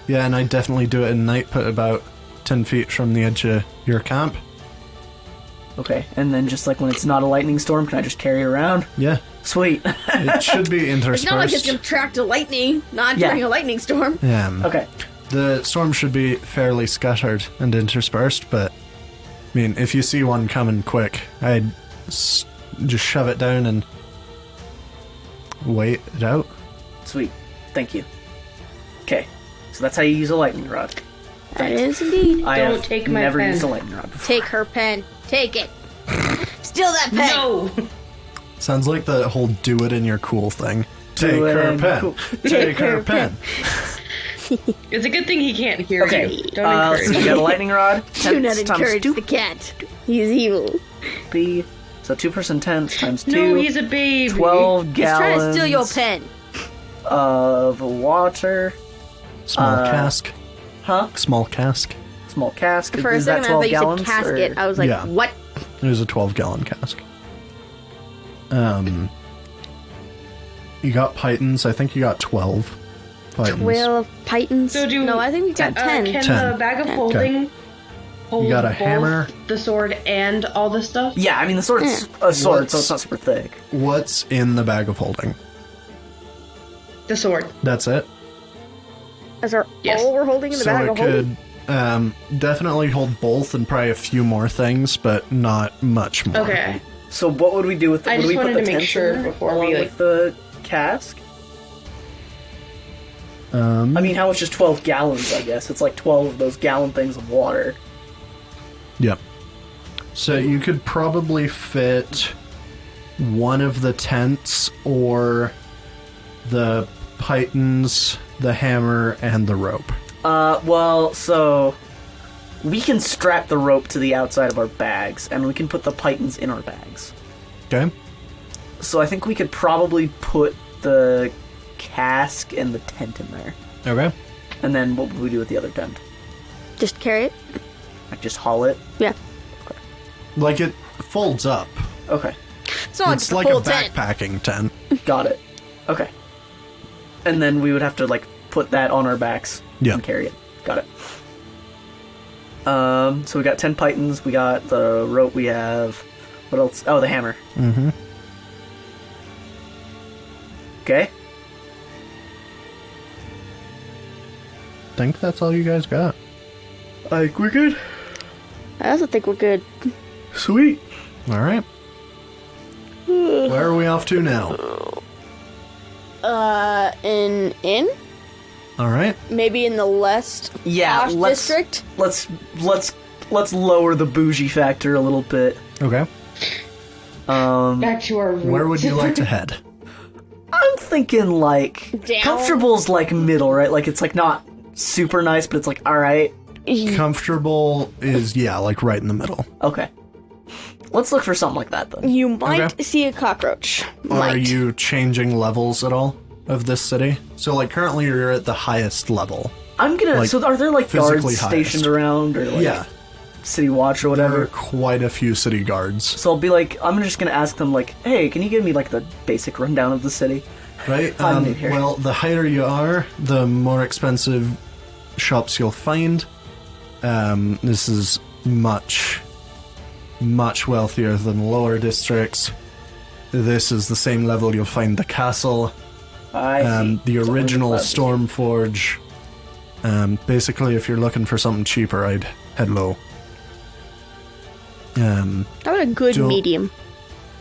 Yeah, and I definitely do it at night, put about 10 feet from the edge of your camp. Okay, and then just when it's not a lightning storm, can I just carry it around? Yeah, Sweet. it should be interspersed. It's not like it's going to track the lightning, not during a lightning storm. Okay. The storm should be fairly scattered and interspersed, but I mean, if you see one coming quick, I'd just shove it down and wait it out. Sweet. Thank you. Okay, so that's how you use a lightning rod. That is indeed. I Don't have take my never pen. used a lightning rod before. Take her pen. Take it. Steal that pen. No! Sounds like the whole "do it in your cool" thing. Take Do it her in pen. cool. Take her pen. It's a good thing he can't hear Okay, you. Don't so encourage you got a lightning rod. Do not 10 times encourage 2 the cat. He is evil. B. So 2% 10 times 2. No, he's a baby. 12 He's gallons trying to steal your pen. of water. Small cask. Huh? Small cask. Small cask. For a Is that second, I 12 thought you gallons? said casket. or- I was like, Yeah. what? It was a 12-gallon cask. You got pythons. I think you got 12 pythons. 12 pythons? So do- No, I think we got 10. Can 10. the bag of 10. holding hold You got a both hammer. the sword, and all the stuff? Yeah, I mean, the sword's a sword, so it's not super thick. What's in the bag of holding? The sword. That's it. Is that Yes. all we're holding in the So bag it of holding? could definitely hold both and probably a few more things, but not much more. Okay. So what would we do with the... I would just we put wanted the to make tents sure in there before along we, with the cask? I I mean, how much is 12 gallons, I guess? It's 12 of those gallon things of water. Yep. So you could probably fit one of the tents or the pythons, the hammer, and the rope. Well, so... We can strap the rope to the outside of our bags, and we can put the pythons in our bags. Okay? So I think we could probably put the cask and the tent in there. Okay. And then what would we do with the other tent? Just carry it? Just haul it? Yeah. Like it folds up. Okay. It's not It's like like a a full tent. backpacking tent. Got it. Okay. And then we would have to, put that on our backs Yeah. and carry it. Got it. So we got 10 pythons, we got the rope, we have... What else? Oh, the hammer. Mm-hmm. Okay. I think that's all you guys got. I think we're good. I also think we're good. Sweet. All right. Where are we off to now? In inn? All right. Maybe in the less Yeah, posh district? let's lower the bougie factor a little bit. Okay. Back to our roots. Where would you like to head? I'm thinking Down? comfortable's middle, right? It's not super nice, but it's alright. Comfortable is, right in the middle. Okay. Let's look for something like that then. You might Okay. see a cockroach. Are Might. you changing levels at all of this city? So, currently you're at the highest level. I'm gonna. So are there guards physically stationed highest. around or Yeah. city watch or There are whatever? quite a few city guards, So I'll be I'm just gonna ask them hey, can you give me the basic rundown of the city? right? I'm new here. Well, the higher you are, the more expensive shops you'll find. This is much, much wealthier than the lower districts. This is the same level you'll find the castle. The original Stormforge. Basically, if you're looking for something cheaper, I'd head low. How about a good medium?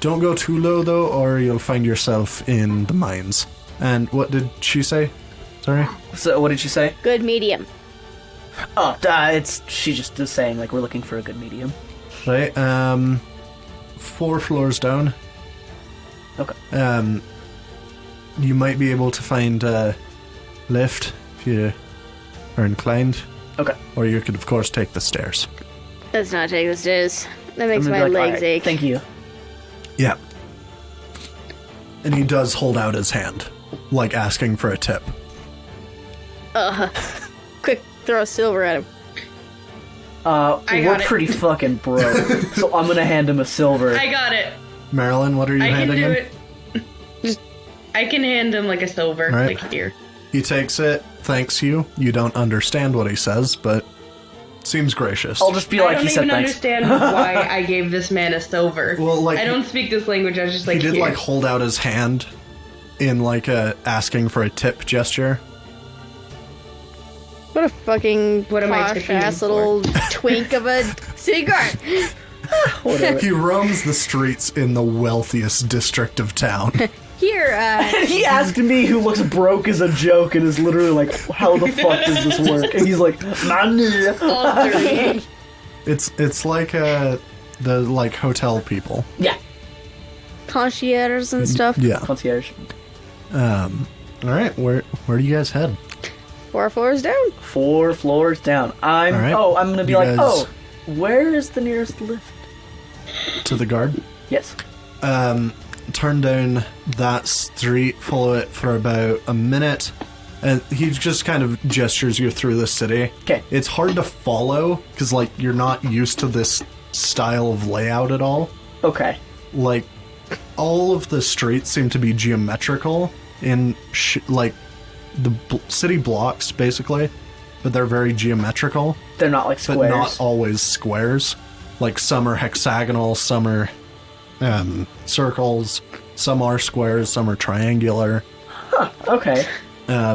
Don't go too low, though, or you'll find yourself in the mines. And what did she say? Sorry? So, what did she say? Good medium. Oh, she just is saying, like, we're looking for a good medium. Right, 4 floors down. Okay. You might be able to find a lift if you are inclined. Okay. Or you could, of course, take the stairs. Let's not take the stairs. That makes my like, legs right, ache. Thank you. Yeah. And he does hold out his hand, like asking for a tip. Quick, throw silver at him. We're pretty fucking broke, so I'm gonna hand him a silver. I got it. Marilyn, what are you handing him? I can do it. I can hand him like a silver, right. like here. He takes it, thanks you. You don't understand what he says, but seems gracious. I'll just be like, he said I don't even thanks. understand why I gave this man a silver. Well, like, I don't speak this language. I was just like, he did here. like hold out his hand in like a asking for a tip gesture. What a fucking What am I posh tipping him ass for? little twink of a city guard. He roams the streets in the wealthiest district of town. Here, He asked me, who looks broke as a joke, and is literally like, how the fuck does this work? And he's like, money. All dirty. It's like the like hotel people. Yeah. concierges and stuff. Yeah. Concierge. All right. Where do you guys head? 4 floors down. 4 floors down. I'm All right. I'm gonna be You like, guys- where is the nearest lift? To the guard. Yes. Turn down that street, follow it for about a minute, and he just kind of gestures you through the city. Okay. It's hard to follow because like you're not used to this style of layout at all. Okay. Like all of the streets seem to be geometrical in like the city blocks basically, but they're very geometrical. They're not like squares. But not always squares. Like some are hexagonal, some are circles, some are squares, some are triangular. Huh, okay.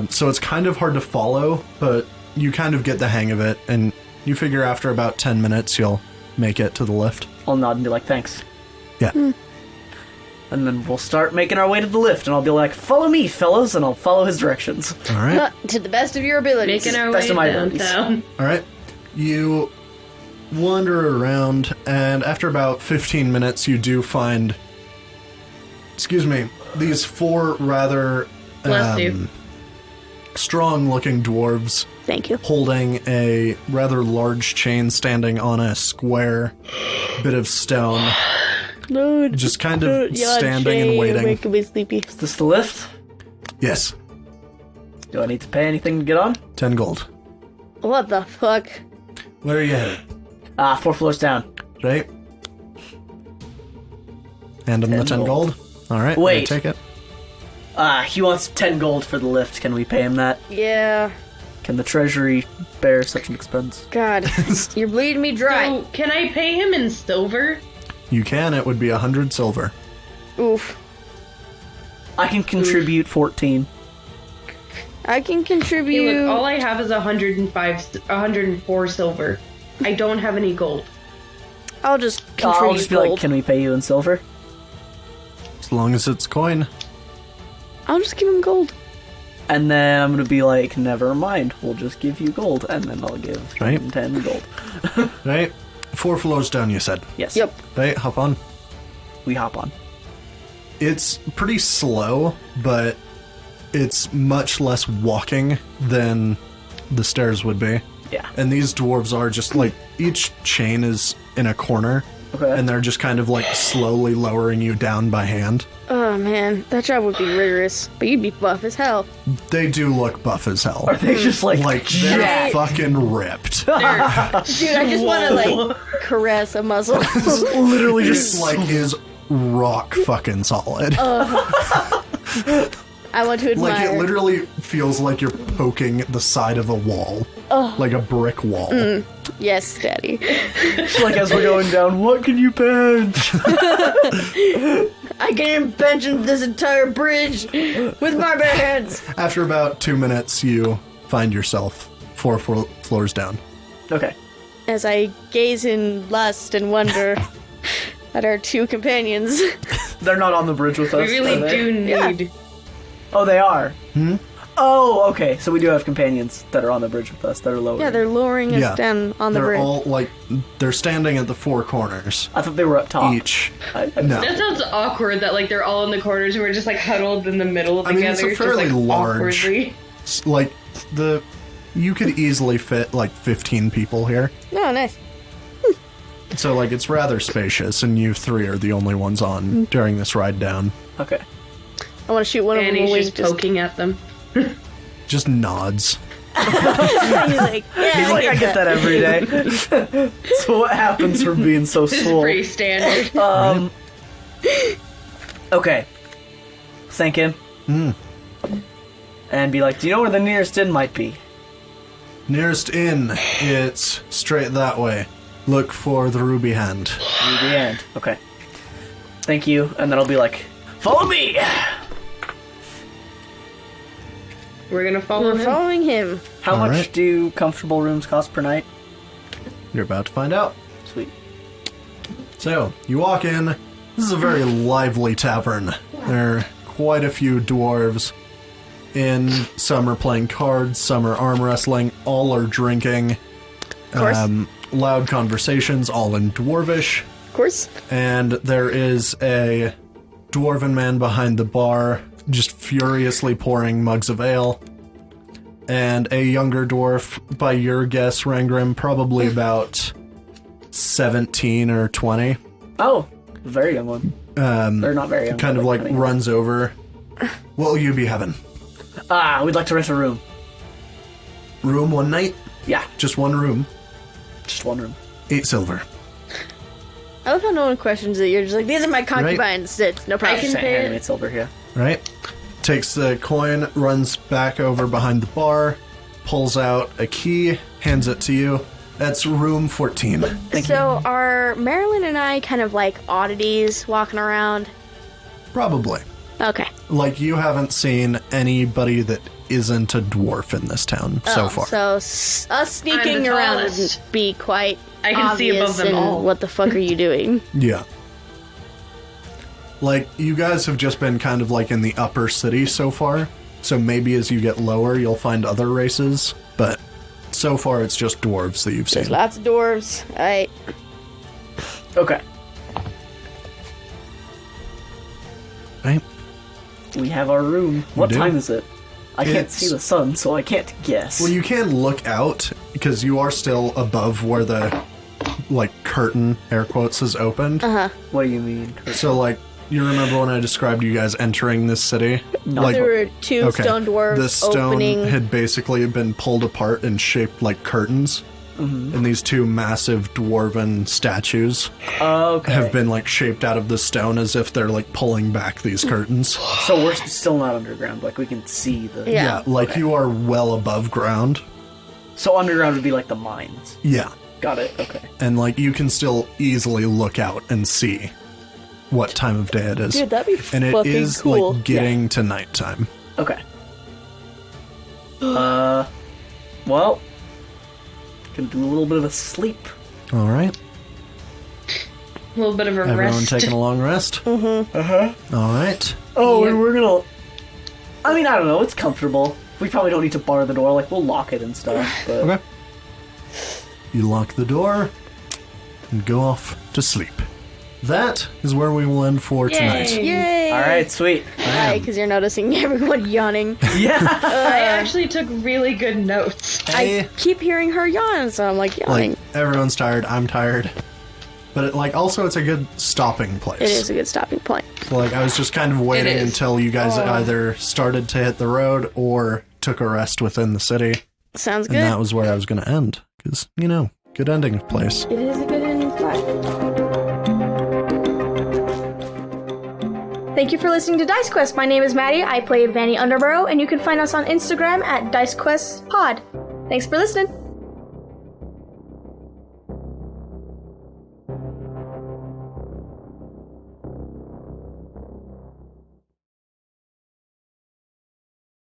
So it's kind of hard to follow, but you kind of get the hang of it, and you figure after about 10 minutes you'll make it to the lift. I'll nod and be like, thanks. Yeah. And then we'll start making our way to the lift, and I'll be like, follow me, fellas, and I'll follow his directions. All right. To the best of your abilities. Making our Best way of my downtown. All right. You wander around, and after about 15 minutes, you do find, these 4 rather Bless you. strong-looking dwarves Thank you. holding a rather large chain standing on a square bit of stone, No, just kind of standing and waiting. Making me sleepy. Is this the lift? Yes, Do I need to pay anything to get on? 10 gold. What the fuck? Where are you headed? 4 floors down. Right? Hand him the 10 gold. All right, Wait. Take it. He wants 10 gold for the lift. Can we pay him that? Yeah. Can the treasury bear such an expense? God, you're bleeding me dry. So, can I pay him in silver? You can. It would be 100 silver. Oof. I can contribute 14. I can Hey, contribute. look, all I have is 104 silver. I don't have any gold. I'll just contribute I'll just be like, gold. can we pay you in silver? As long as it's coin. I'll just give him gold. And then I'm gonna be like, never mind, we'll just give you gold. And then I'll give Right. him 10 gold. Right? 4 floors down, you said. Yes. Yep. Right? Hop on. We hop on. It's pretty slow, but it's much less walking than the stairs would be. Yeah. And these dwarves are just like, each chain is in a corner, Okay. and they're just kind of like slowly lowering you down by hand. Oh man, that job would be rigorous, but you'd be buff as hell. They do look buff as hell. Are they just like They're jacked? fucking ripped. Dude, I just want to like caress a muscle. Literally It's just like is rock fucking solid. I want to admire. Like it literally feels like you're poking the side of a wall. like a brick wall. Yes, Daddy. Like as we're going down, what can you bench? I can bench this entire bridge with my bare hands. After about 2 minutes, you find yourself 4 floors down. Okay. As I gaze in lust and wonder at our 2 companions. They're not on the bridge with us. We really are they? do need. Yeah. Oh, they are? Oh, okay. So we do have companions that are on the bridge with us that are lower. Yeah, they're lowering us down on the They're bridge. all, like, they're standing at the 4 corners. I thought they were up top. Each. No. That sounds awkward that like they're all in the corners and we're just like huddled in the middle together. It's a fairly just, like, large. awkwardly. Like, you could easily fit, like, 15 people here. Oh, nice. So, like, it's rather spacious, and you 3 are the only ones on during this ride down. Okay. I want to shoot one of them. And he's away, just poking at them. Just nods. He's like, yeah, He's like, I get that every day. So what happens from being so This is swole? pretty standard. Okay. Thank him. And be like, do you know where the nearest inn might be? Nearest inn, it's straight that way. Look for the ruby hand. Near the end. Okay. Thank you. And then I'll be like, follow me! We're gonna follow We're him. following him. How All much right. do comfortable rooms cost per night? You're about to find out. Sweet. So, you walk in. This is a very lively tavern. There are quite a few dwarves in. Some are playing cards, some are arm wrestling, all are drinking. Of course. Loud conversations, all in Dwarvish. Of course. And there is a Dwarven man behind the bar, just furiously pouring mugs of ale. And a younger dwarf, by your guess, Rangrim, probably about 17 or 20. Oh, very young one. They're not very young. Kind of but like anyway. runs over. What will you be having? We'd like to rent a room. Room 1 night? Yeah, Just 1 room. just 1 room. 8 silver. I love how no one questions it. You're just like, these are my concubines. It's no problem. I can Just pay handmade it. silver here. Right? Takes the coin, runs back over behind the bar, pulls out a key, hands it to you. That's room 14. So are Marilyn and I kind of like oddities walking around? Probably. Okay. Like, you haven't seen anybody that isn't a dwarf in this town so far. So us sneaking I'm the around tallest. would be quite I can see above obvious them and all. what the fuck are you doing? Yeah. Like, you guys have just been kind of like in the upper city so far, so maybe as you get lower, you'll find other races, but so far it's just dwarves that you've There's seen. lots of dwarves. Alright. Okay. Right? We have our room. What do? time is it? I can't It's- see the sun, so I can't guess. Well, you can look out, because you are still above where the, like, curtain, air quotes, is opened. What do you mean? So, like, you remember when I described you guys entering this city? Like, There were 2 stone dwarves the stone opening. had basically been pulled apart and shaped like curtains. And these 2 massive dwarven statues Okay. have been, like, shaped out of the stone as if they're, like, pulling back these curtains. So we're still not underground. Like, we can see the... Yeah. Like, you are well above ground. So underground would be like the mines. Yeah. Got it. Okay. And, like, you can still easily look out and see what time of day it is. Dude, that'd be and it fucking is, cool. like, getting to nighttime. Okay. Well, gonna do a little bit of a sleep. All right. A little bit of a Everyone rest. taking a long rest? Mm-hmm. All right. Oh, Yeah. and we're gonna... I mean, I don't know. It's comfortable. We probably don't need to bar the door. Like, we'll lock it and stuff. But... Okay. You lock the door and go off to sleep. That is where we will end for tonight. Yay! All right, sweet. Right, because you're noticing everyone yawning. Yeah. I actually took really good notes. Hey, I keep hearing her yawn, so I'm like yawning. like, everyone's tired. I'm tired. But it, like, also it's a good stopping place. It is a good stopping point. So, like, I was just kind of waiting is. until you guys either started to hit the road or took a rest within the city. Sounds And good. that was where I was going to end. Because, you know, good ending place. It is a good ending spot. Thank you for listening to Dice Quest. My name is Maddie. I play Vanny Underborough, and you can find us on Instagram at DiceQuestPod. Thanks for listening.